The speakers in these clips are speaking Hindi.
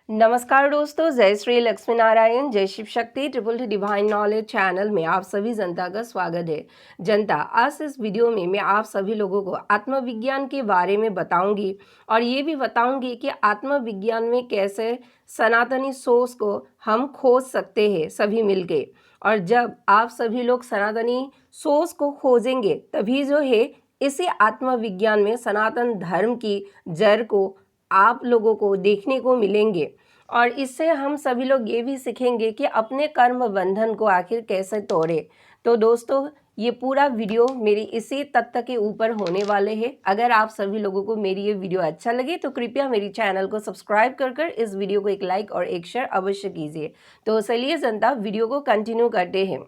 नमस्कार दोस्तों, जय श्री लक्ष्मी नारायण, जय Shiv Shakti triple divine knowledge channel में आप सभी जनता का स्वागत है। जनता, आज इस वीडियो में मैं आप सभी लोगों को आत्मविज्ञान के बारे में बताऊंगी और ये भी बताऊंगी कि आत्मविज्ञान में कैसे सनातनी सोच को हम खोज सकते हैं सभी मिलके। और जब आप सभी लोग सनातनी सोच को खोजेंगे तभी जो है इसी आत्मविज्ञान में सनातन धर्म की जड़ को आप लोगों को देखने को मिलेंगे। और इससे हम सभी लोग ये भी सीखेंगे कि अपने कर्म बंधन को आखिर कैसे तोड़े। तो दोस्तों, ये पूरा वीडियो मेरी इसी तथ्य के ऊपर होने वाले हैं। अगर आप सभी लोगों को मेरी ये वीडियो अच्छा लगे तो कृपया मेरी चैनल को सब्सक्राइब कर इस वीडियो को एक लाइक और एक शेयर अवश्य कीजिए। तो चलिए जनता, वीडियो को कंटिन्यू करते हैं।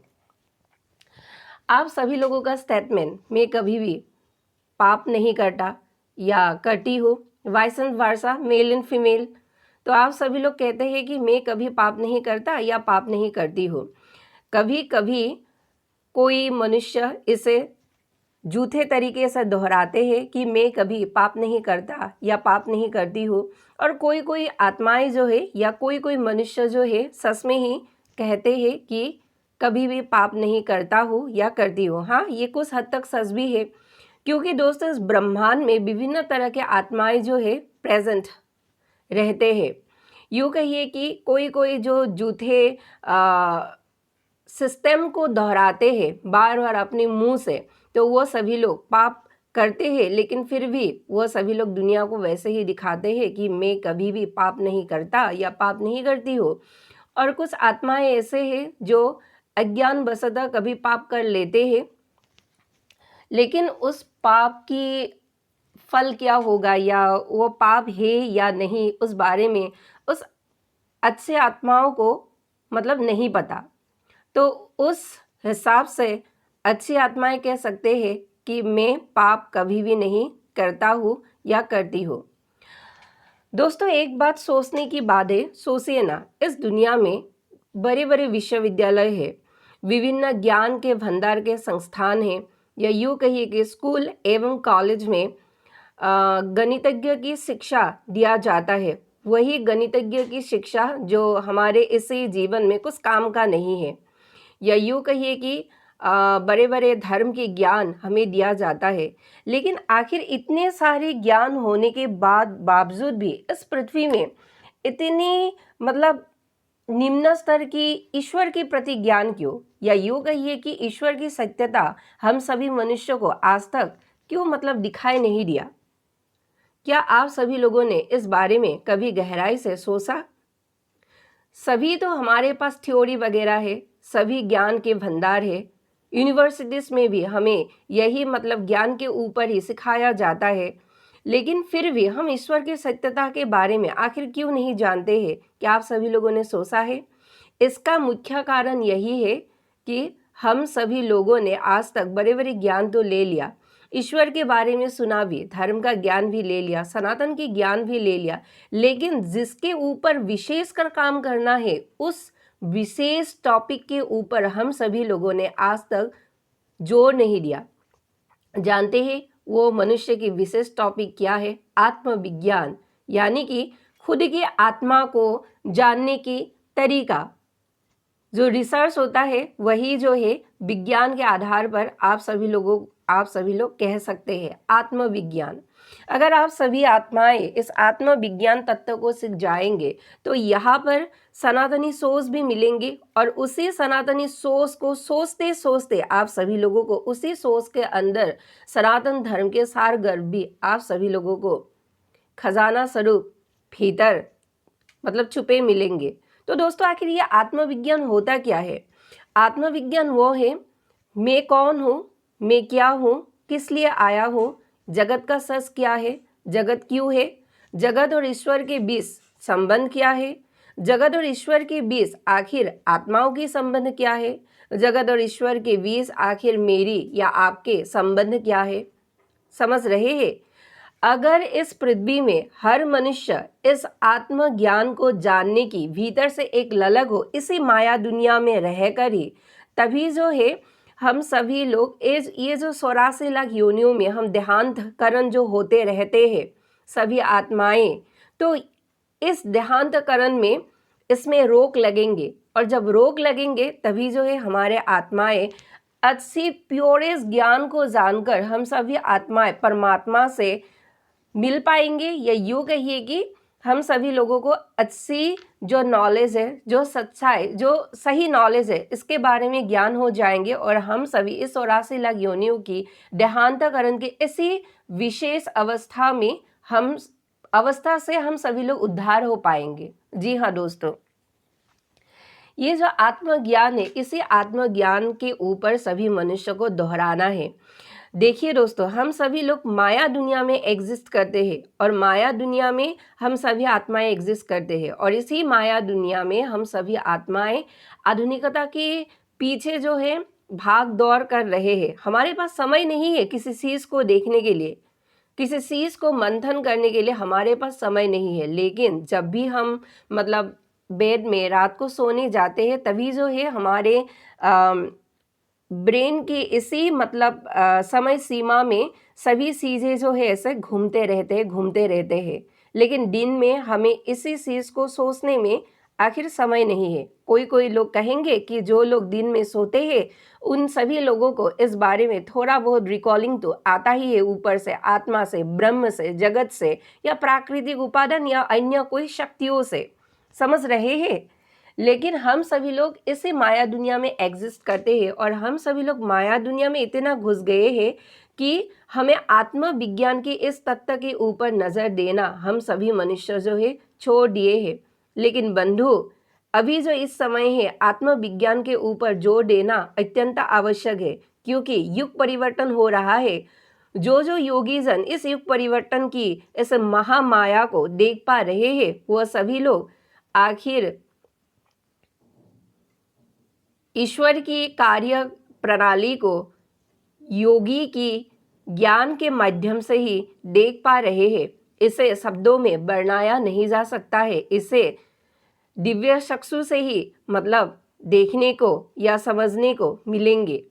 आप सभी लोगों का स्टेटमेंट, मैं कभी भी पाप नहीं करता या करती हूँ, vice and versa, male and female. तो आप सभी लोग कहते हैं कि मैं कभी पाप नहीं करता या पाप नहीं करती हूँ। कभी कभी कोई मनुष्य इसे झूठे तरीके से दोहराते हैं कि मैं कभी पाप नहीं करता या पाप नहीं करती हूँ, और कोई कोई आत्माएं जो है या कोई कोई मनुष्य जो है सच में ही कहते हैं कि कभी भी पाप नहीं करता हूँ या करती हूँ। हाँ, ये कुछ हद तक सच भी है, क्योंकि दोस्तों इस ब्रह्मांड में विभिन्न तरह के आत्माएं जो है प्रेजेंट रहते हैं। यूँ कहिए कि कोई कोई जो झूठे सिस्टम को दोहराते हैं बार बार अपने मुंह से, तो वो सभी लोग पाप करते हैं, लेकिन फिर भी वो सभी लोग दुनिया को वैसे ही दिखाते हैं कि मैं कभी भी पाप नहीं करता या पाप नहीं करती हूँ। और कुछ आत्माएं ऐसे हैं जो अज्ञान वशतः कभी पाप कर लेते हैं, लेकिन उस पाप की फल क्या होगा या वो पाप है या नहीं, उस बारे में उस अच्छे आत्माओं को मतलब नहीं पता। तो उस हिसाब से अच्छी आत्माएं कह सकते हैं कि मैं पाप कभी भी नहीं करता हूँ या करती हूँ। दोस्तों, एक बात सोचने की बात है, सोचिए ना, इस दुनिया में बड़े बड़े विश्वविद्यालय है, विभिन्न ज्ञान के भंडार के संस्थान हैं, या यूँ कहिए कि स्कूल एवं कॉलेज में गणितज्ञ की शिक्षा दिया जाता है। वही गणितज्ञ की शिक्षा जो हमारे इसी जीवन में कुछ काम का नहीं है, या यूँ कहिए कि बड़े बड़े धर्म के ज्ञान हमें दिया जाता है। लेकिन आखिर इतने सारे ज्ञान होने के बावजूद भी इस पृथ्वी में इतनी मतलब निम्न स्तर की ईश्वर के प्रति ज्ञान क्यों, या यूँ कहिए कि ईश्वर की सत्यता हम सभी मनुष्यों को आज तक क्यों मतलब दिखाई नहीं दिया। क्या आप सभी लोगों ने इस बारे में कभी गहराई से सोचा? सभी तो हमारे पास थ्योरी वगैरह है, सभी ज्ञान के भंडार है, यूनिवर्सिटीज में भी हमें यही मतलब ज्ञान के ऊपर ही सिखाया जाता है, लेकिन फिर भी हम ईश्वर की सत्यता के बारे में आखिर क्यों नहीं जानते हैं? क्या आप सभी लोगों ने सोचा है? इसका मुख्य कारण यही है कि हम सभी लोगों ने आज तक बड़े बड़े ज्ञान तो ले लिया, ईश्वर के बारे में सुना भी, धर्म का ज्ञान भी ले लिया, सनातन की ज्ञान भी ले लिया, लेकिन जिसके ऊपर विशेष कर काम करना है उस विशेष टॉपिक के ऊपर हम सभी लोगों ने आज तक जोर नहीं दिया। जानते हैं वो मनुष्य की विशेष टॉपिक क्या है? आत्मविज्ञान, यानी कि खुद की आत्मा को जानने की तरीका। जो रिसर्च होता है वही जो है विज्ञान के आधार पर आप सभी लोग कह सकते हैं आत्मविज्ञान। अगर आप सभी आत्माएं इस आत्मविज्ञान तत्व को सीख जाएंगे तो यहाँ पर सनातनी सोच भी मिलेंगी, और उसी सनातनी सोच को सोचते सोचते आप सभी लोगों को उसी सोच के अंदर सनातन धर्म के सार गर्भ भी आप सभी लोगों को खजाना स्वरूप भीतर मतलब छुपे मिलेंगे। तो दोस्तों, आखिर ये आत्मविज्ञान होता क्या है? आत्मविज्ञान वो है, मैं कौन हूँ, मैं क्या हूँ, किस लिए आया हूँ, जगत का सच क्या है, जगत क्यों है, जगत और ईश्वर के बीच संबंध क्या है, जगत और ईश्वर के बीच आखिर आत्माओं की संबंध क्या है, जगत और ईश्वर के बीच आखिर मेरी या आपके संबंध क्या है। समझ रहे हैं? अगर इस पृथ्वी में हर मनुष्य इस आत्मज्ञान को जानने की भीतर से एक ललक हो, इसी माया दुनिया में रहकर ही, तभी जो है हम सभी लोग ये जो 84 लाख योनियों में हम देहांत करण जो होते रहते हैं सभी आत्माएं, तो इस देहांतकरण में इसमें रोक लगेंगे, और जब रोक लगेंगे तभी जो है हमारे आत्माएं अच्छी प्योरेस्ट ज्ञान को जानकर हम सभी आत्माएं परमात्मा से मिल पाएंगे, या यूँ कहिए कि हम सभी लोगों को अच्छी जो नॉलेज है, जो सच्चाई, जो सही नॉलेज है, इसके बारे में ज्ञान हो जाएंगे, और हम सभी इस 84 लाख योनियों की देहांतकरण की इसी विशेष अवस्था से हम सभी लोग उद्धार हो पाएंगे। जी हाँ दोस्तों, ये जो आत्मज्ञान है, इसी आत्मज्ञान के ऊपर सभी मनुष्य को दोहराना है। देखिए दोस्तों, हम सभी लोग माया दुनिया में एग्जिस्ट करते हैं, और माया दुनिया में हम सभी आत्माएं एग्जिस्ट करते हैं, और इसी माया दुनिया में हम सभी आत्माएं आधुनिकता के पीछे जो है भाग दौड़ कर रहे हैं। हमारे पास समय नहीं है किसी चीज़ को देखने के लिए, किसी चीज़ को मंथन करने के लिए हमारे पास समय नहीं है। लेकिन जब भी हम मतलब बेड में रात को सोने जाते हैं, तभी जो है हमारे ब्रेन की इसी मतलब समय सीमा में सभी चीज़ें जो है ऐसे घूमते रहते हैं। लेकिन दिन में हमें इसी चीज़ को सोचने में आखिर समय नहीं है। कोई लोग कहेंगे कि जो लोग दिन में सोते हैं उन सभी लोगों को इस बारे में थोड़ा बहुत रिकॉलिंग तो आता ही है, ऊपर से, आत्मा से, ब्रह्म से, जगत से, या प्राकृतिक उपादान या अन्य कोई शक्तियों से, समझ रहे हैं। लेकिन हम सभी लोग इसी माया दुनिया में एग्जिस्ट करते हैं, और हम सभी लोग माया दुनिया में इतना घुस गए हैं कि हमें आत्मविज्ञान के इस तत्व के ऊपर नज़र देना हम सभी मनुष्य जो है छोड़ दिए हैं। लेकिन बंधु, अभी जो इस समय है आत्मविज्ञान के ऊपर जोर देना अत्यंत आवश्यक है, क्योंकि युग परिवर्तन हो रहा है। जो योगी जन इस युग परिवर्तन की इस महामाया को देख पा रहे हैं, वह सभी लोग आखिर ईश्वर की कार्य प्रणाली को योगी की ज्ञान के माध्यम से ही देख पा रहे हैं। इसे शब्दों में वर्णिया नहीं जा सकता है, इसे दिव्य चक्षु से ही मतलब देखने को या समझने को मिलेंगे।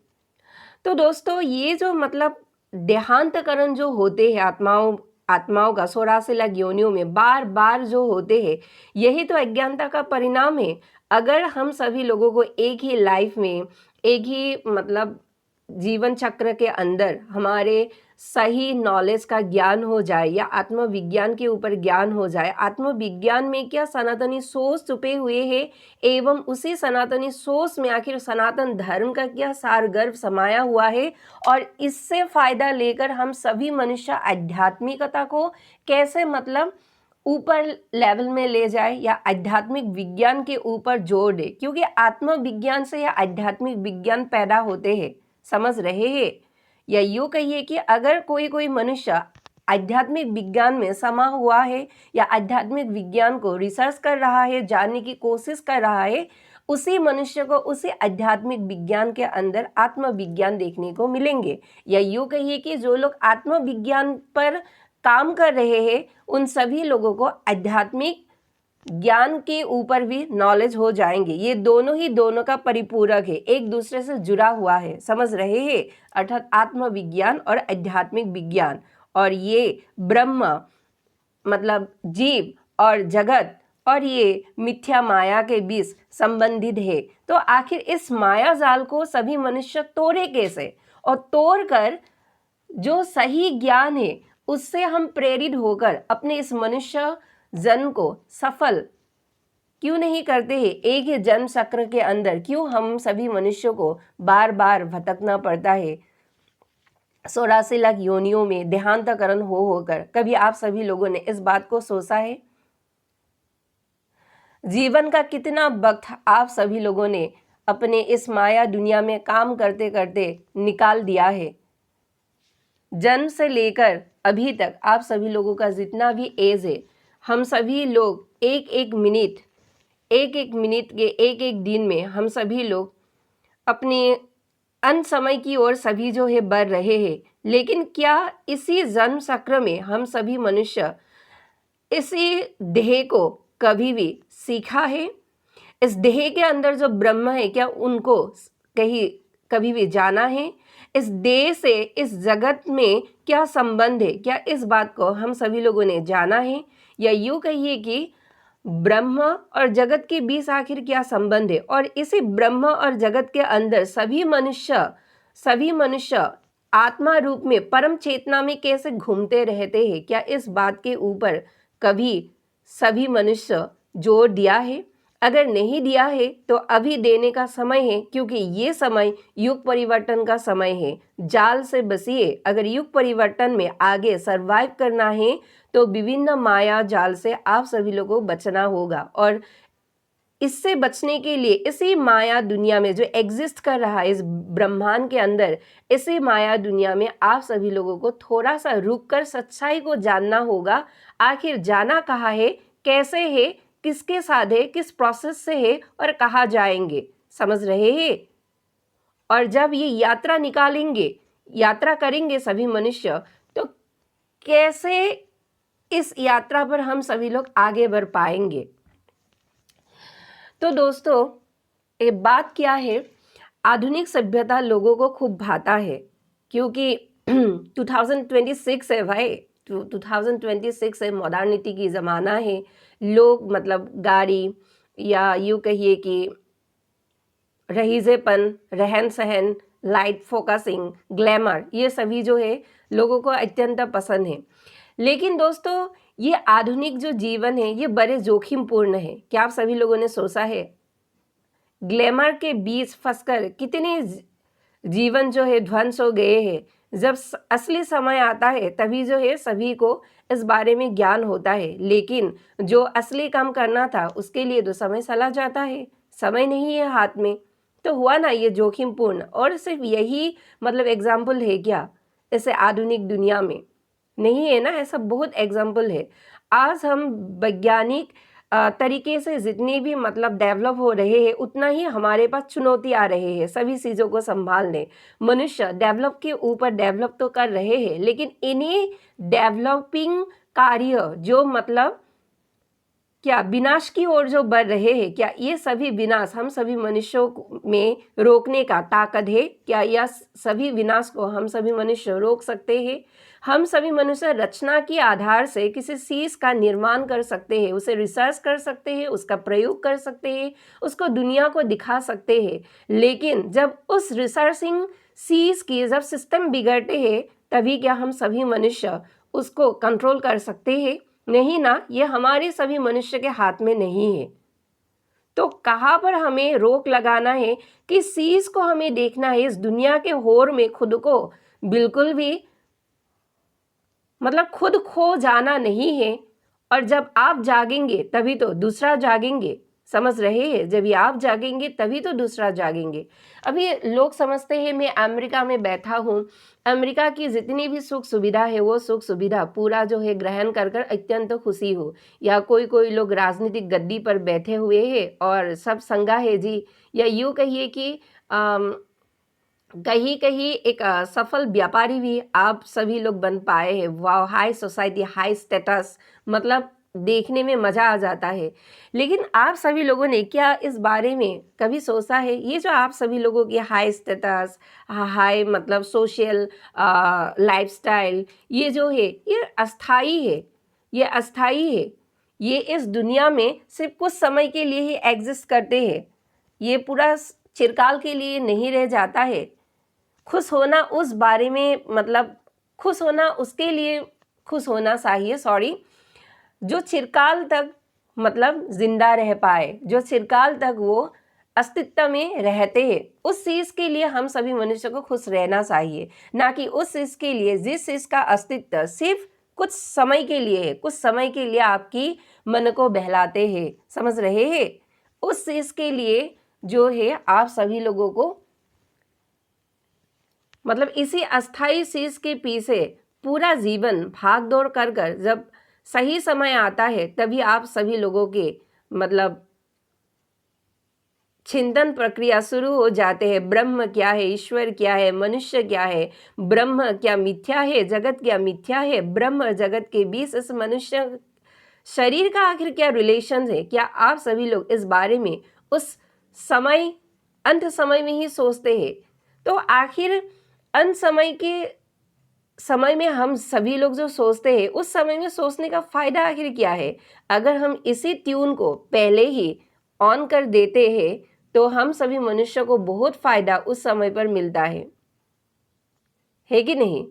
तो दोस्तों, ये जो मतलब देहांतकरण जो होते हैं आत्माओं का 84 लाख योनियों में बार बार जो होते हैं, यही तो अज्ञानता का परिणाम है। अगर हम सभी लोगों को एक ही लाइफ में, एक ही मतलब जीवन चक्र के अंदर हमारे सही नॉलेज का ज्ञान हो जाए, या आत्मविज्ञान के ऊपर ज्ञान हो जाए, आत्मविज्ञान में क्या सनातनी सोच छुपे हुए हैं, एवं उसी सनातनी सोच में आखिर सनातन धर्म का क्या सारगर्भ समाया हुआ है, और इससे फायदा लेकर हम सभी मनुष्य आध्यात्मिकता को कैसे मतलब ऊपर लेवल में ले जाए, या आध्यात्मिक विज्ञान के ऊपर जोर दे, क्योंकि आत्मविज्ञान से या आध्यात्मिक विज्ञान पैदा होते हैं, समझ रहे हैं। या यूँ कहिए कि अगर कोई मनुष्य आध्यात्मिक विज्ञान में समा हुआ है, या आध्यात्मिक विज्ञान को रिसर्च कर रहा है, जानने की कोशिश कर रहा है, उसी मनुष्य को उसी आध्यात्मिक विज्ञान के अंदर आत्मविज्ञान देखने को मिलेंगे। या यूँ कहिए कि जो लोग आत्मविज्ञान पर काम कर रहे हैं, उन सभी लोगों को आध्यात्मिक ज्ञान के ऊपर भी नॉलेज हो जाएंगे। ये दोनों का परिपूरक है, एक दूसरे से जुड़ा हुआ है, समझ रहे हैं। अर्थात आत्मविज्ञान और आध्यात्मिक विज्ञान, और ये ब्रह्म मतलब जीव और जगत और ये मिथ्या माया के बीच संबंधित है। तो आखिर इस माया जाल को सभी मनुष्य तोड़े कैसे, और तोड़कर जो सही ज्ञान है उससे हम प्रेरित होकर अपने इस मनुष्य जन्म को सफल क्यों नहीं करते हैं। एक ही जन्म चक्र के अंदर क्यों हम सभी मनुष्यों को बार बार भटकना पड़ता है 84 लाख योनियों में देहांतकरण होकर। कभी आप सभी लोगों ने इस बात को सोचा है? जीवन का कितना वक्त आप सभी लोगों ने अपने इस माया दुनिया में काम करते करते निकाल दिया है। जन्म से लेकर अभी तक आप सभी लोगों का जितना भी एज है, हम सभी लोग एक एक मिनट के एक एक दिन में हम सभी लोग अपने अंत समय की ओर सभी जो है बढ़ रहे हैं। लेकिन क्या इसी जन्म चक्र में हम सभी मनुष्य इसी देह को कभी भी सीखा है? इस देह के अंदर जो ब्रह्म है, क्या उनको कभी भी जाना है? इस देह से इस जगत में क्या संबंध है, क्या इस बात को हम सभी लोगों ने जाना है? या यूँ कहिए कि ब्रह्म और जगत के बीच आखिर क्या संबंध है, और इसी ब्रह्म और जगत के अंदर सभी मनुष्य आत्मा रूप में परम चेतना में कैसे घूमते रहते हैं, क्या इस बात के ऊपर कभी सभी मनुष्य जोर दिया है? अगर नहीं दिया है तो अभी देने का समय है, क्योंकि ये समय युग परिवर्तन का समय है। जाल से बचिए। अगर युग परिवर्तन में आगे सरवाइव करना है तो विभिन्न माया जाल से आप सभी लोगों को बचना होगा, और इससे बचने के लिए इसी माया दुनिया में जो एग्जिस्ट कर रहा है इस ब्रह्मांड के अंदर, इसी माया दुनिया में आप सभी लोगों को थोड़ा सा रुककर सच्चाई को जानना होगा। आखिर जाना कहाँ है, कैसे है, किसके साथ है, किस प्रोसेस से है और कहाँ जाएंगे, समझ रहे हैं? और जब ये यात्रा निकालेंगे, यात्रा करेंगे सभी मनुष्य, तो कैसे इस यात्रा पर हम सभी लोग आगे बढ़ पाएंगे? तो दोस्तों, ये बात क्या है, आधुनिक सभ्यता लोगों को खूब भाता है, क्योंकि 2026 है भाई, 2026 है, मॉडर्निटी की ज़माना है। लोग मतलब गाड़ी या यूँ कहिए कि रहीजेपन, रहन सहन, लाइट फोकसिंग, ग्लैमर, ये सभी जो है लोगों को अत्यंत पसंद है। लेकिन दोस्तों, ये आधुनिक जो जीवन है ये बड़े जोखिमपूर्ण है। क्या आप सभी लोगों ने सोचा है? ग्लैमर के बीच फंसकर कितने जीवन जो है ध्वंस हो गए हैं। जब असली समय आता है तभी जो है सभी को इस बारे में ज्ञान होता है, लेकिन जो असली काम करना था उसके लिए तो समय चला जाता है, समय नहीं है हाथ में। तो हुआ ना ये जोखिमपूर्ण। और सिर्फ यही मतलब एग्जाम्पल है क्या ऐसे आधुनिक दुनिया में? नहीं है ना, ऐसा बहुत एग्जाम्पल है। आज हम वैज्ञानिक तरीके से जितनी भी मतलब डेवलप हो रहे हैं, उतना ही हमारे पास चुनौती आ रहे हैं सभी चीज़ों को संभालने। मनुष्य डेवलप के ऊपर डेवलप तो कर रहे हैं, लेकिन इन्हीं डेवलपिंग कार्य जो मतलब क्या विनाश की ओर जो बढ़ रहे हैं, क्या ये सभी विनाश हम सभी मनुष्यों में रोकने का ताकत है? क्या यह सभी विनाश को हम सभी मनुष्य रोक सकते हैं? हम सभी मनुष्य रचना के आधार से किसी चीज का निर्माण कर सकते हैं, उसे रिसर्च कर सकते हैं, उसका प्रयोग कर सकते हैं, उसको दुनिया को दिखा सकते हैं। लेकिन जब उस रिसर्चिंग चीज की जब सिस्टम बिगड़ते हैं, तभी क्या हम सभी मनुष्य उसको कंट्रोल कर सकते हैं? नहीं ना, ये हमारे सभी मनुष्य के हाथ में नहीं है। तो कहाँ पर हमें रोक लगाना है, किस चीज को हमें देखना है? इस दुनिया के होर में खुद को बिल्कुल भी मतलब खुद खो जाना नहीं है। और जब आप जागेंगे तभी तो दूसरा जागेंगे, समझ रहे हैं? जब ये आप जागेंगे तभी तो दूसरा जागेंगे। अभी लोग समझते हैं मैं अमेरिका में बैठा हूँ, अमेरिका की जितनी भी सुख सुविधा है वो सुख सुविधा पूरा जो है ग्रहण कर कर अत्यंत खुशी हो। या कोई लोग राजनीतिक गद्दी पर बैठे हुए हैं और सब संगा है जी, या यूँ कहिए कि कहीं कहीं एक सफल व्यापारी भी आप सभी लोग बन पाए हैं। वाह, हाई सोसाइटी, हाई स्टेटस, मतलब देखने में मजा आ जाता है। लेकिन आप सभी लोगों ने क्या इस बारे में कभी सोचा है, ये जो आप सभी लोगों की हाई स्टेटस, हाई मतलब सोशल लाइफस्टाइल, ये जो है ये अस्थाई है, ये अस्थाई है। ये इस दुनिया में सिर्फ कुछ समय के लिए ही एग्जिस्ट करते हैं, ये पूरा चिरकाल के लिए नहीं रह जाता है। खुश होना उस बारे में मतलब खुश होना उसके लिए खुश होना चाहिए, सॉरी, जो चिरकाल तक मतलब जिंदा रह पाए, जो चिरकाल तक वो अस्तित्व में रहते हैं, उस चीज़ के लिए हम सभी मनुष्य को खुश रहना चाहिए। ना कि उस चीज़ के लिए जिस चीज़ का अस्तित्व सिर्फ कुछ समय के लिए है, कुछ समय के लिए आपकी मन को बहलाते हैं, समझ रहे हैं? उस चीज़ के लिए जो है आप सभी लोगों को मतलब इसी अस्थाई चीज के पीछे पूरा जीवन भाग दौड़ कर कर जब सही समय आता है तभी आप सभी लोगों के मतलब चिंतन प्रक्रिया शुरू हो जाते हैं। ब्रह्म क्या है, ईश्वर क्या है, मनुष्य क्या है, ब्रह्म क्या मिथ्या है, जगत क्या मिथ्या है, ब्रह्म और जगत के बीच इस मनुष्य शरीर का आखिर क्या रिलेशन है? क्या आप सभी लोग इस बारे में उस समय अंत समय में ही सोचते हैं? तो आखिर अंत समय के समय में हम सभी लोग जो सोचते हैं, उस समय में सोचने का फायदा आखिर क्या है? अगर हम इसी ट्यून को पहले ही ऑन कर देते हैं तो हम सभी मनुष्य को बहुत फायदा उस समय पर मिलता है कि नहीं?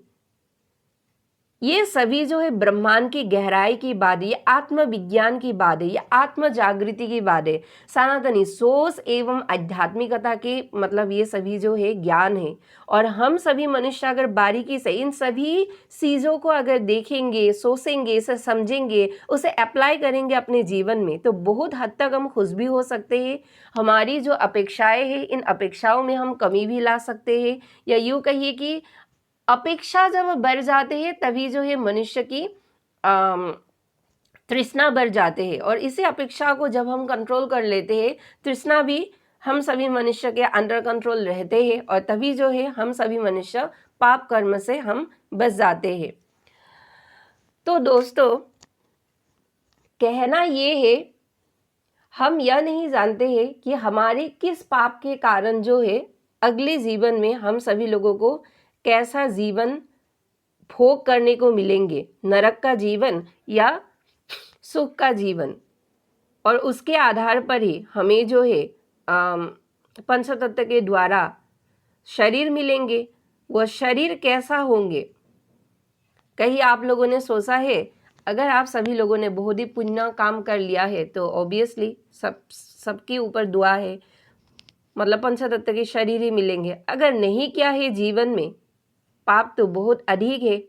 ये सभी जो है ब्रह्मांड की गहराई की बात है, ये आत्मविज्ञान की बात है, ये आत्म जागृति की बात है, सनातनी सोच एवं आध्यात्मिकता के मतलब ये सभी जो है ज्ञान है। और हम सभी मनुष्य अगर बारीकी से इन सभी चीज़ों को अगर देखेंगे, सोचेंगे, इसे समझेंगे, उसे अप्लाई करेंगे अपने जीवन में, तो बहुत हद तक हम खुश भी हो सकते हैं। हमारी जो अपेक्षाएं हैं, इन अपेक्षाओं में हम कमी भी ला सकते हैं, या यूँ कहिए कि अपेक्षा जब बढ़ जाते हैं तभी जो है मनुष्य की तृष्णा बढ़ जाते हैं। और इसी अपेक्षा को जब हम कंट्रोल कर लेते हैं, तृष्णा भी हम सभी मनुष्य के अंडर कंट्रोल रहते हैं, और तभी जो है हम सभी मनुष्य पाप कर्म से हम बच जाते हैं। तो दोस्तों, कहना ये है, हम यह नहीं जानते हैं कि हमारे किस पाप के कारण जो है अगले जीवन में हम सभी लोगों को कैसा जीवन भोग करने को मिलेंगे, नरक का जीवन या सुख का जीवन। और उसके आधार पर ही हमें जो है पंचतत्व के द्वारा शरीर मिलेंगे। वह शरीर कैसा होंगे? कहीं आप लोगों ने सोचा है? अगर आप सभी लोगों ने बहुत ही पुण्य काम कर लिया है तो ऑब्वियसली सबके ऊपर दुआ है, मतलब पंचतत्व के शरीर ही मिलेंगे। अगर नहीं किया है जीवन में, पाप तो बहुत अधिक है,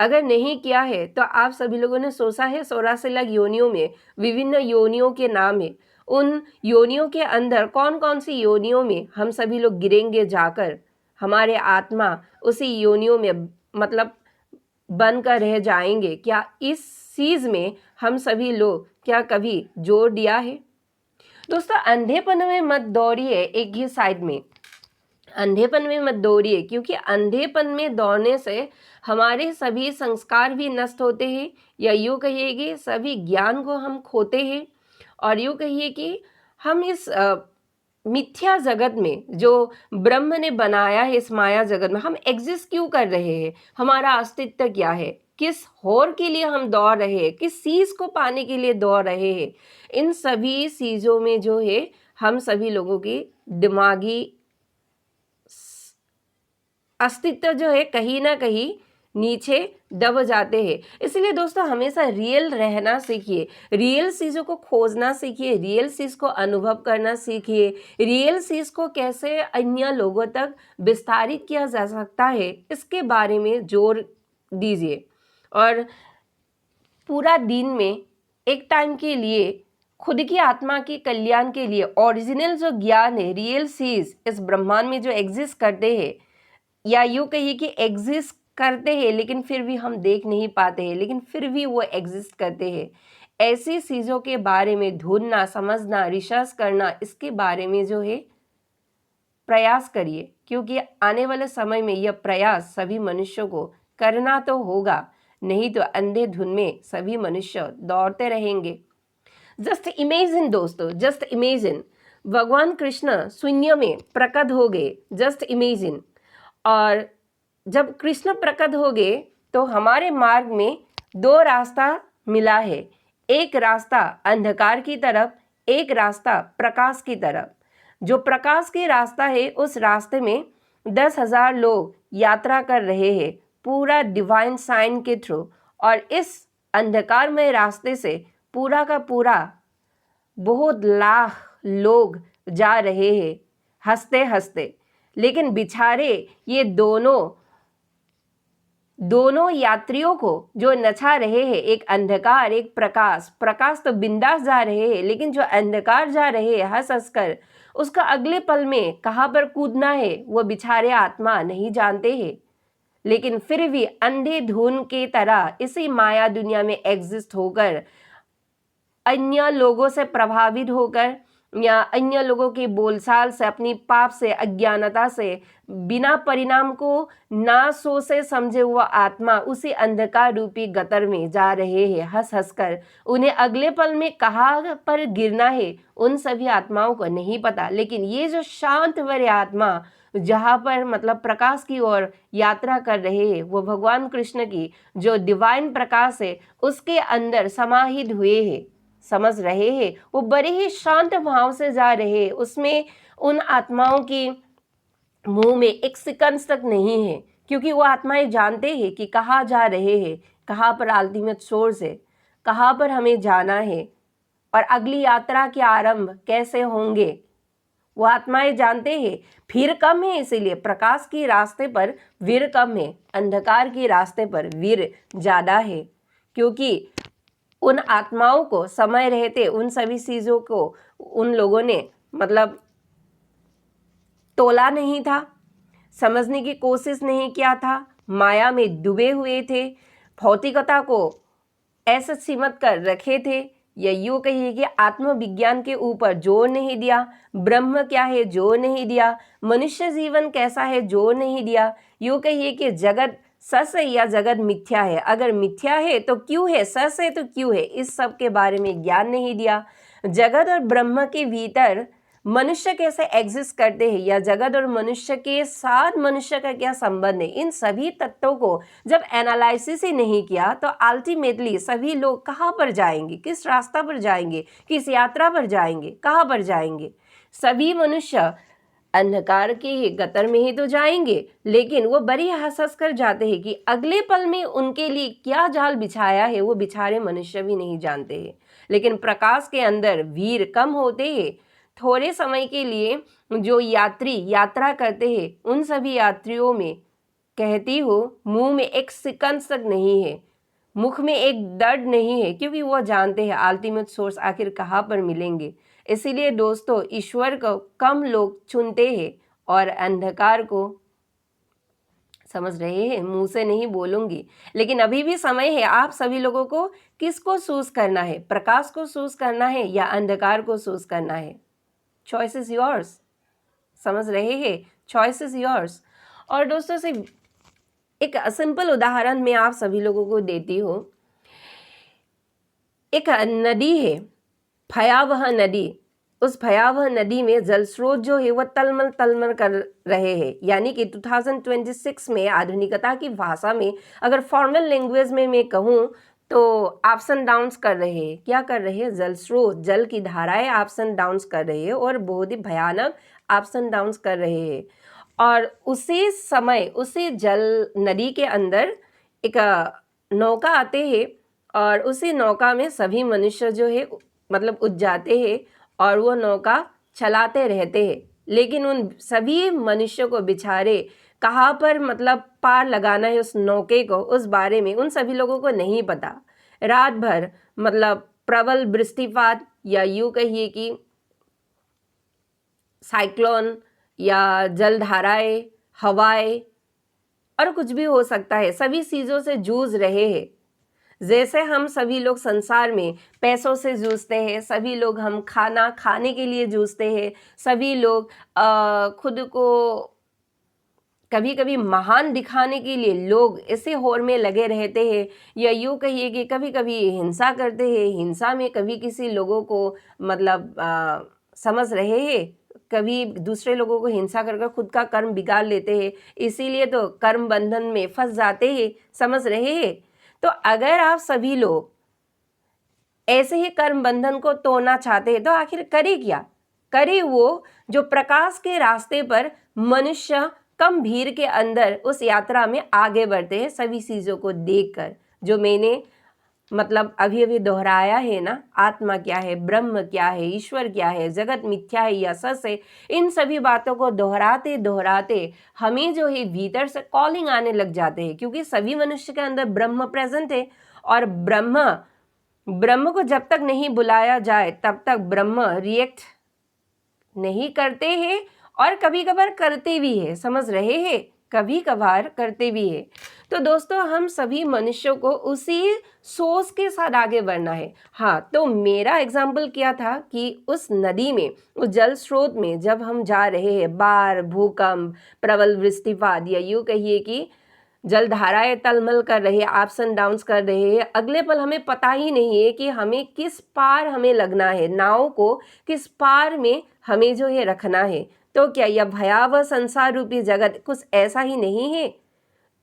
अगर नहीं किया है तो आप सभी लोगों ने सोचा है 84 लाख योनियों में विभिन्न योनियों के नाम है। उन योनियों के अंदर कौन कौन सी योनियों में हम सभी लोग गिरेंगे जाकर, हमारे आत्मा उसी योनियों में मतलब बनकर रह जाएंगे? क्या इस चीज में हम सभी लोग क्या कभी जोर दिया है? दोस्तों, अंधेपन में मत दौड़िए एक ही साइड में, अंधेपन में मत दौड़िए, क्योंकि अंधेपन में दौड़ने से हमारे सभी संस्कार भी नष्ट होते हैं, या यूँ कहिए कि सभी ज्ञान को हम खोते हैं। और यूँ कहिए कि हम इस मिथ्या जगत में जो ब्रह्म ने बनाया है, इस माया जगत में हम एग्जिस्ट क्यों कर रहे हैं? हमारा अस्तित्व क्या है? किस होर के लिए हम दौड़ रहे हैं? किस चीज को पाने के लिए दौड़ रहे हैं? इन सभी चीजों में जो है हम सभी लोगों की दिमागी अस्तित्व जो है कहीं ना कहीं नीचे दब जाते हैं। इसलिए दोस्तों, हमेशा रियल रहना सीखिए, रियल चीज़ों को खोजना सीखिए, रियल चीज़ को अनुभव करना सीखिए, रियल चीज़ को कैसे अन्य लोगों तक विस्तारित किया जा सकता है इसके बारे में जोर दीजिए। और पूरा दिन में एक टाइम के लिए खुद की आत्मा के कल्याण के लिए ओरिजिनल जो ज्ञान है, रियल चीज़ इस ब्रह्मांड में जो एग्जिस्ट करते हैं, या यूँ कहिए कि एग्जिस्ट करते हैं लेकिन फिर भी हम देख नहीं पाते हैं, लेकिन फिर भी वो एग्जिस्ट करते हैं, ऐसी चीज़ों के बारे में ढूंढना, समझना, रिसर्च करना, इसके बारे में जो है प्रयास करिए, क्योंकि आने वाले समय में यह प्रयास सभी मनुष्यों को करना तो होगा, नहीं तो अंधेधुन में सभी मनुष्य दौड़ते रहेंगे। जस्ट इमेजिन दोस्तों, जस्ट इमेजिन, भगवान कृष्ण शून्य में प्रकट हो गए, जस्ट इमेजिन। और जब कृष्ण प्रकट हो गए तो हमारे मार्ग में दो रास्ता मिला है, एक रास्ता अंधकार की तरफ, एक रास्ता प्रकाश की तरफ। जो प्रकाश की रास्ता है उस रास्ते में 10,000 लोग यात्रा कर रहे हैं पूरा डिवाइन साइन के थ्रू, और इस अंधकारमय रास्ते से पूरा का पूरा बहुत लाख लोग जा रहे हैं हंसते हंसते। लेकिन बेचारे ये दोनों यात्रियों को जो नचा रहे हैं, एक अंधकार एक प्रकाश, प्रकाश तो बिंदास जा रहे हैं, लेकिन जो अंधकार जा रहे हैं हंस हंस कर, उसका अगले पल में कहाँ पर कूदना है वो बेचारे आत्मा नहीं जानते हैं। लेकिन फिर भी अंधेधुन की तरह इसी माया दुनिया में एग्जिस्ट होकर, अन्य लोगों से प्रभावित होकर या अन्य लोगों के बोलचाल से, अपनी पाप से, अज्ञानता से, बिना परिणाम को ना सोचे समझे हुआ आत्मा उसी अंधकार रूपी गतर में जा रहे हैं हंस हंस कर। उन्हें अगले पल में कहाँ पर गिरना है उन सभी आत्माओं को नहीं पता, लेकिन ये जो शांत वरे आत्मा जहाँ पर मतलब प्रकाश की ओर यात्रा कर रहे हैं, वो भगवान कृष्ण की जो डिवाइन प्रकाश है उसके अंदर समाहित हुए हैं, समझ रहे हैं। वो बड़े ही शांत भाव से जा रहे हैं, उसमें उन आत्माओं की मुंह में एक सेकंड तक नहीं है, क्योंकि वो आत्माएं जानते हैं कि कहाँ जा रहे हैं, कहाँ पर अल्टीमेट सोर्स है, कहाँ पर हमें जाना है और अगली यात्रा के आरंभ कैसे होंगे, वो आत्माएं जानते हैं। भीड़ कम है, इसीलिए प्रकाश के रास्ते पर वीर कम है, अंधकार के रास्ते पर वीर ज्यादा है, क्योंकि उन आत्माओं को समय रहते उन सभी चीजों को उन लोगों ने मतलब तोला नहीं था, समझने की कोशिश नहीं किया था, माया में डूबे हुए थे, भौतिकता को ऐसे सीमित कर रखे थे, या यूँ कहिए कि आत्मविज्ञान के ऊपर जोर नहीं दिया, ब्रह्म क्या है जोर नहीं दिया, मनुष्य जीवन कैसा है जोर नहीं दिया, यूँ कहिए कि जगत सच है या जगत मिथ्या है, अगर मिथ्या है तो क्यों है, सच है तो क्यों है, इस सब के बारे में ज्ञान नहीं दिया। जगत और ब्रह्म के भीतर मनुष्य कैसे एग्जिस्ट करते हैं, या जगत और मनुष्य के साथ मनुष्य का क्या संबंध है, इन सभी तत्वों को जब एनालिसिस ही नहीं किया तो अल्टीमेटली सभी लोग कहाँ पर जाएंगे, किस रास्ता पर जाएंगे, किस यात्रा पर जाएंगे, कहाँ पर जाएंगे। सभी मनुष्य अंधकार के गतर में ही तो जाएंगे, लेकिन वो बड़ी हंस कर जाते हैं कि अगले पल में उनके लिए क्या जाल बिछाया है वो बेचारे मनुष्य भी नहीं जानते हैं। लेकिन प्रकाश के अंदर वीर कम होते हैं, थोड़े समय के लिए जो यात्री यात्रा करते हैं उन सभी यात्रियों में कहती हो मुंह में एक सेकंड तक नहीं है, मुख में एक दर्द नहीं है, क्योंकि वो जानते हैं अल्टीमेट सोर्स आखिर कहाँ पर मिलेंगे। इसीलिए दोस्तों ईश्वर को कम लोग चुनते हैं और अंधकार को, समझ रहे हैं, मुंह से नहीं बोलूंगी, लेकिन अभी भी समय है आप सभी लोगों को किसको चूज करना है, प्रकाश को चूज करना है या अंधकार को चूज करना है। चॉइस इज योर्स, समझ रहे हैं, चॉइस इज योर्स। और दोस्तों से एक सिंपल उदाहरण मैं आप सभी लोगों को देती हूँ। एक नदी है, भयावह नदी, उस भयावह नदी में जल स्रोत जो है वह तलमल तलमल कर रहे हैं, यानी कि 2026 में आधुनिकता की भाषा में अगर फॉर्मल लैंग्वेज में मैं कहूँ तो अप्स एंड डाउन्स कर रहे हैं। क्या कर रहे हैं, जल स्रोत, जल की धाराएं अप्स एंड डाउन्स कर रहे हैं और बहुत ही भयानक अप्स एंड डाउन्स कर रहे हैं। और उसी समय उसी जल नदी के अंदर एक नौका आते हैं और उसी नौका में सभी मनुष्य जो है मतलब उठ जाते हैं और वो नौका चलाते रहते हैं, लेकिन उन सभी मनुष्यों को बेचारे कहाँ पर मतलब पार लगाना है उस नौके को, उस बारे में उन सभी लोगों को नहीं पता। रात भर मतलब प्रबल वृष्टिपात या यूँ कहिए कि साइक्लोन या जलधाराएं, हवाएं और कुछ भी हो सकता है, सभी चीज़ों से जूझ रहे हैं। जैसे हम सभी लोग संसार में पैसों से जूझते हैं, सभी लोग हम खाना खाने के लिए जूझते हैं, सभी लोग खुद को कभी कभी महान दिखाने के लिए लोग ऐसे होड़ में लगे रहते हैं, या यूँ कहिए कि कभी कभी हिंसा करते हैं, हिंसा में कभी किसी लोगों को मतलब समझ रहे हैं, कभी दूसरे लोगों को हिंसा कर खुद का कर्म बिगाड़ लेते हैं, इसीलिए तो कर्म बंधन में फंस जाते हैं, समझ रहे हैं। तो अगर आप सभी लोग ऐसे ही कर्म बंधन को तोड़ना चाहते हैं तो आखिर करे क्या, करे वो जो प्रकाश के रास्ते पर मनुष्य कम भीड़ के अंदर उस यात्रा में आगे बढ़ते हैं, सभी चीज़ों को देखकर, जो मैंने मतलब अभी अभी दोहराया है ना, आत्मा क्या है, ब्रह्म क्या है, ईश्वर क्या है, जगत मिथ्या है या सच है, इन सभी बातों को दोहराते दोहराते हमें जो है भीतर से कॉलिंग आने लग जाते हैं, क्योंकि सभी मनुष्य के अंदर ब्रह्म प्रेजेंट है। और ब्रह्म को जब तक नहीं बुलाया जाए तब तक ब्रह्म रिएक्ट नहीं करते हैं, और कभी कभार करते भी है, समझ रहे हैं, कभी कभार करते भी है। तो दोस्तों हम सभी मनुष्यों को उसी सोच के साथ आगे बढ़ना है। हाँ, तो मेरा एग्जाम्पल क्या था कि उस नदी में, उस जल स्रोत में जब हम जा रहे हैं, बाढ़, भूकंप, प्रबल वृष्टिपात या यूँ कहिए कि जलधाराएं तलमल कर रही है, अप्स एंड डाउन्स कर रहे हैं, अगले पल हमें पता ही नहीं है कि हमें किस पार हमें लगना है, नाव को किस पार में हमें जो है रखना है। तो क्या यह भयावह संसार रूपी जगत कुछ ऐसा ही नहीं है?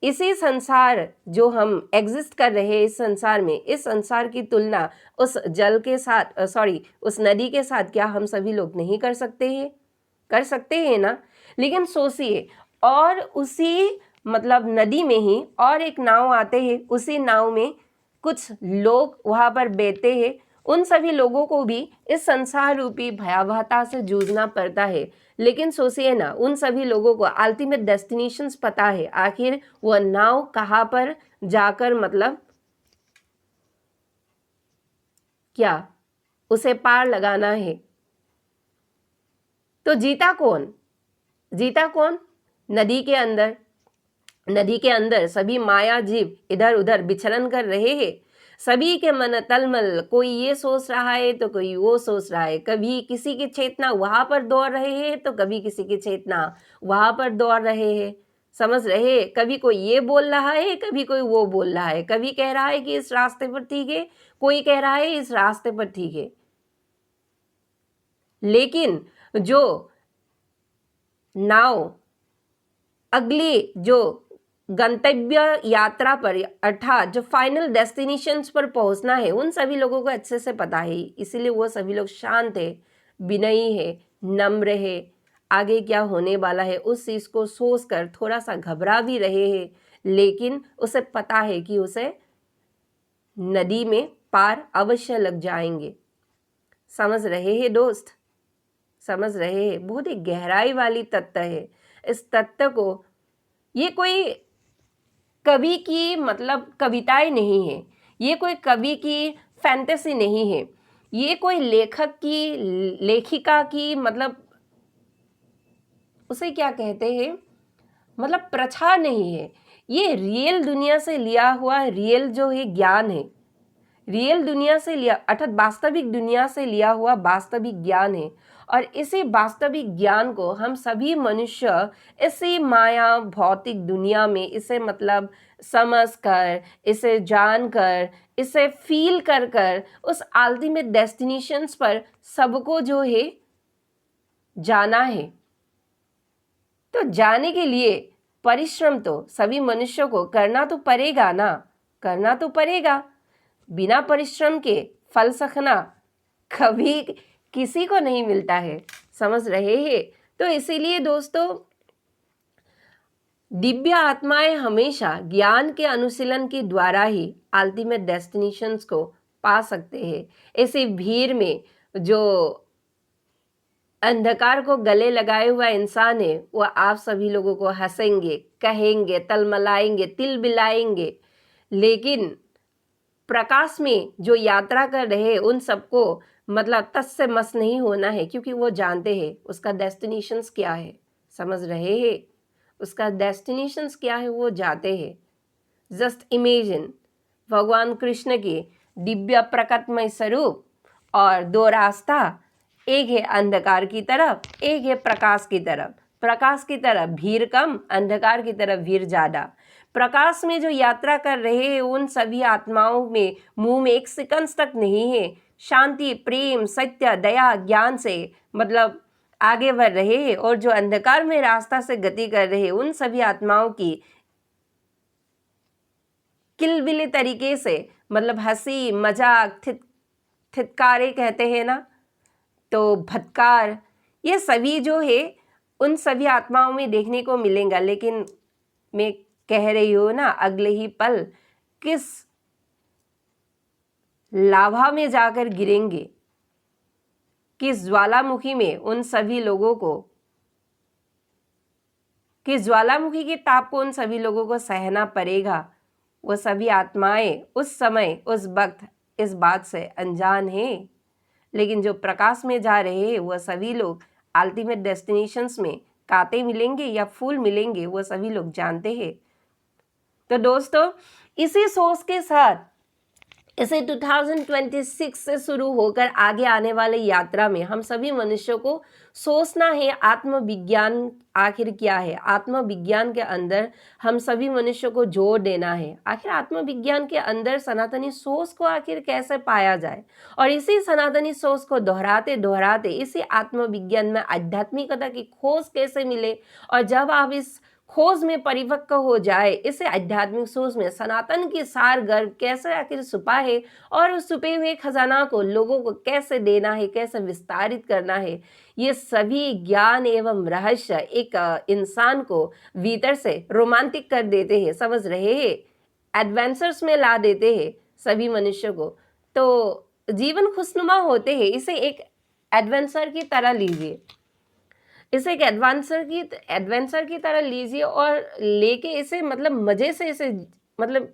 इसी संसार जो हम एग्जिस्ट कर रहे हैं, इस संसार में, इस संसार की तुलना उस जल के साथ उस नदी के साथ क्या हम सभी लोग नहीं कर सकते हैं? कर सकते हैं ना। लेकिन सोचिए, और उसी नदी में ही और एक नाव आते हैं, उसी नाव में कुछ लोग वहां पर बैठते हैं। उन सभी लोगों को भी इस संसार रूपी भयावहता से जूझना पड़ता है। लेकिन सोचिए ना, उन सभी लोगों को अल्टीमेट डेस्टिनेशंस पता है, आखिर वह नाव कहाँ पर जाकर क्या उसे पार लगाना है। तो जीता कौन? जीता कौन? नदी के अंदर सभी माया जीव इधर उधर विचरण कर रहे हैं। सभी के मन तलमल, कोई ये सोच रहा है तो कोई वो सोच रहा है। कभी किसी की चेतना वहां पर दौड़ रहे हैं तो कभी किसी की चेतना वहां पर दौड़ रहे हैं। समझ रहे? कभी कोई ये बोल रहा है, कभी कोई वो बोल रहा है। कभी कह रहा है कि इस रास्ते पर ठीक है, कोई कह रहा है इस रास्ते पर ठीक है। लेकिन जो नाव अगली जो गंतव्य यात्रा पर, अर्थात जो फाइनल डेस्टिनेशंस पर पहुंचना है, उन सभी लोगों को अच्छे से पता है। इसीलिए वो सभी लोग शांत है, विनयी है, नम्र है। आगे क्या होने वाला है उस चीज को सोचकर थोड़ा सा घबरा भी रहे हैं, लेकिन उसे पता है कि उसे नदी में पार अवश्य लग जाएंगे। समझ रहे हैं दोस्त? समझ रहे हैं? बहुत ही गहराई वाली तत्व है। इस तत्व को, ये कोई कवि की कविताएं नहीं है, ये कोई कवि की फैंटेसी नहीं है, ये कोई लेखक की, लेखिका की उसे क्या कहते हैं, प्रचार नहीं है। ये रियल दुनिया से लिया हुआ रियल जो है ज्ञान है। रियल दुनिया से लिया, अर्थात वास्तविक दुनिया से लिया हुआ वास्तविक ज्ञान है। और इसी वास्तविक ज्ञान को हम सभी मनुष्य इसी माया भौतिक दुनिया में इसे समझ कर, इसे जान कर, इसे फील कर कर उस अल्टीमेट डेस्टिनेशंस पर सबको जो है जाना है। तो जाने के लिए परिश्रम तो सभी मनुष्यों को करना तो पड़ेगा ना, करना तो पड़ेगा। बिना परिश्रम के फल चखना कभी किसी को नहीं मिलता है। समझ रहे हैं? तो इसीलिए दोस्तों, दिव्य आत्माएं हमेशा ज्ञान के अनुशीलन के द्वारा ही अल्टीमेट डेस्टिनेशंस को पा सकते हैं। ऐसी भीड़ में जो अंधकार को गले लगाए हुआ इंसान है, वो आप सभी लोगों को हंसेंगे, कहेंगे, तलमलाएंगे, तिल बिलाएंगे। लेकिन प्रकाश में जो यात्रा कर रहे हैं उन सबको तस से मस नहीं होना है, क्योंकि वो जानते हैं उसका डेस्टिनेशंस क्या है। समझ रहे हैं? उसका डेस्टिनेशंस क्या है वो जाते हैं। जस्ट इमेजिन भगवान कृष्ण के दिव्य प्रकटमय स्वरूप और दो रास्ता, एक है अंधकार की तरफ, एक है प्रकाश की तरफ। प्रकाश की तरफ भीड़ कम, अंधकार की तरफ भीड़ ज्यादा। प्रकाश में जो यात्रा कर रहे हैं उन सभी आत्माओं में मुंह में एक सेकंड तक नहीं है। शांति, प्रेम, सत्य, दया, ज्ञान से आगे बढ़ रहे हैं। और जो अंधकार में रास्ता से गति कर रहे हैं उन सभी आत्माओं की किलबिली तरीके से हंसी, मजाक, थितकारे कहते हैं ना, तो भटकार, ये सभी जो है उन सभी आत्माओं में देखने को मिलेगा। लेकिन मैं कह रही हूँ ना, अगले ही पल किस लाभा में जाकर गिरेंगे, किस ज्वालामुखी में उन सभी लोगों को, किस ज्वालामुखी के ताप को उन सभी लोगों को सहना पड़ेगा। वो सभी आत्माएं उस समय, उस वक्त इस बात से अनजान है। लेकिन जो प्रकाश में जा रहे हैं वह सभी लोग अल्टीमेट डेस्टिनेशंस में कांटे मिलेंगे या फूल मिलेंगे, वो सभी लोग जानते हैं। तो दोस्तों, इसी सोच के साथ इसे 2026 से शुरू होकर आगे आने वाले यात्रा में हम सभी मनुष्यों को सोचना है आत्मविज्ञान आखिर क्या है। आत्मविज्ञान के अंदर हम सभी मनुष्यों को जोड़ देना है। आखिर आत्मविज्ञान के अंदर सनातनी सोच को आखिर कैसे पाया जाए, और इसी सनातनी सोच को दोहराते दोहराते इसी आत्मविज्ञान में आध्यात्मिकता की खोज कैसे मिले, और जब आप इस खोज में परिपक्व हो जाए, इसे आध्यात्मिक सोच में सनातन की सार गर्भ कैसे आखिर छुपा है और उस छुपे हुए खजाना को लोगों को कैसे देना है, कैसे विस्तारित करना है, ये सभी ज्ञान एवं रहस्य एक इंसान को भीतर से रोमांटिक कर देते हैं, समझ रहे हैं, एडवेंचर्स में ला देते हैं सभी मनुष्यों को। तो जीवन खुशनुमा होते हैं, इसे एक एडवेंचर की तरह लीजिए, इसे एक एडवेंचर की तरह लीजिए और लेके इसे मतलब मजे से इसे मतलब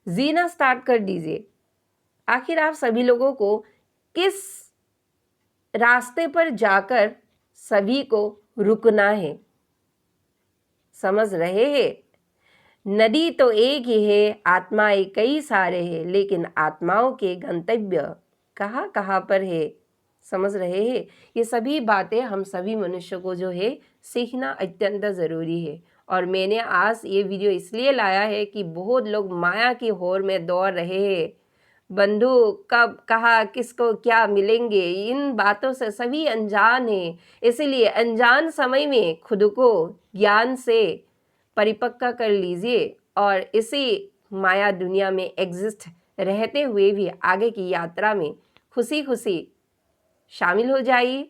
जीना स्टार्ट कर दीजिए। आखिर आप सभी लोगों को किस रास्ते पर जाकर सभी को रुकना है, समझ रहे हैं। नदी तो एक ही है, आत्माएं कई सारे हैं, लेकिन आत्माओं के गंतव्य कहाँ कहाँ पर है, समझ रहे हैं। ये सभी बातें हम सभी मनुष्यों को जो है सीखना अत्यंत ज़रूरी है। और मैंने आज ये वीडियो इसलिए लाया है कि बहुत लोग माया की होड़ में दौड़ रहे हैं, बंधु कब कहाँ किसको क्या मिलेंगे, इन बातों से सभी अनजान हैं। इसीलिए अनजान समय में खुद को ज्ञान से परिपक्व कर लीजिए और इसी माया दुनिया में एग्जिस्ट रहते हुए भी आगे की यात्रा में खुशी खुशी शामिल हो जाइए,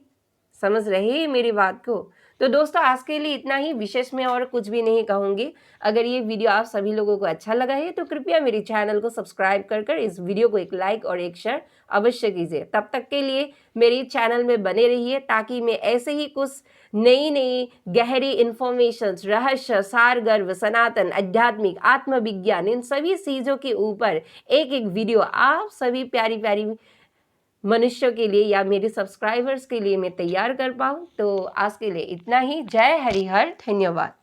समझ रहे हैं मेरी बात को। तो दोस्तों आज के लिए इतना ही, विशेष में और कुछ भी नहीं कहूँगी। अगर ये वीडियो आप सभी लोगों को अच्छा लगा है तो कृपया मेरे चैनल को सब्सक्राइब कर इस वीडियो को एक लाइक और एक शेयर अवश्य कीजिए। तब तक के लिए मेरे चैनल में बने रहिए, ताकि मैं ऐसे ही कुछ नई नई गहरी इंफॉर्मेशन, रहस्य, सार गर्भ, सनातन, आध्यात्मिक, आत्मविज्ञान, इन सभी चीज़ों के ऊपर एक एक वीडियो आप सभी प्यारी प्यारी मनुष्यों के लिए या मेरे सब्सक्राइबर्स के लिए मैं तैयार कर पाऊँ। तो आज के लिए इतना ही। जय हरिहर, धन्यवाद।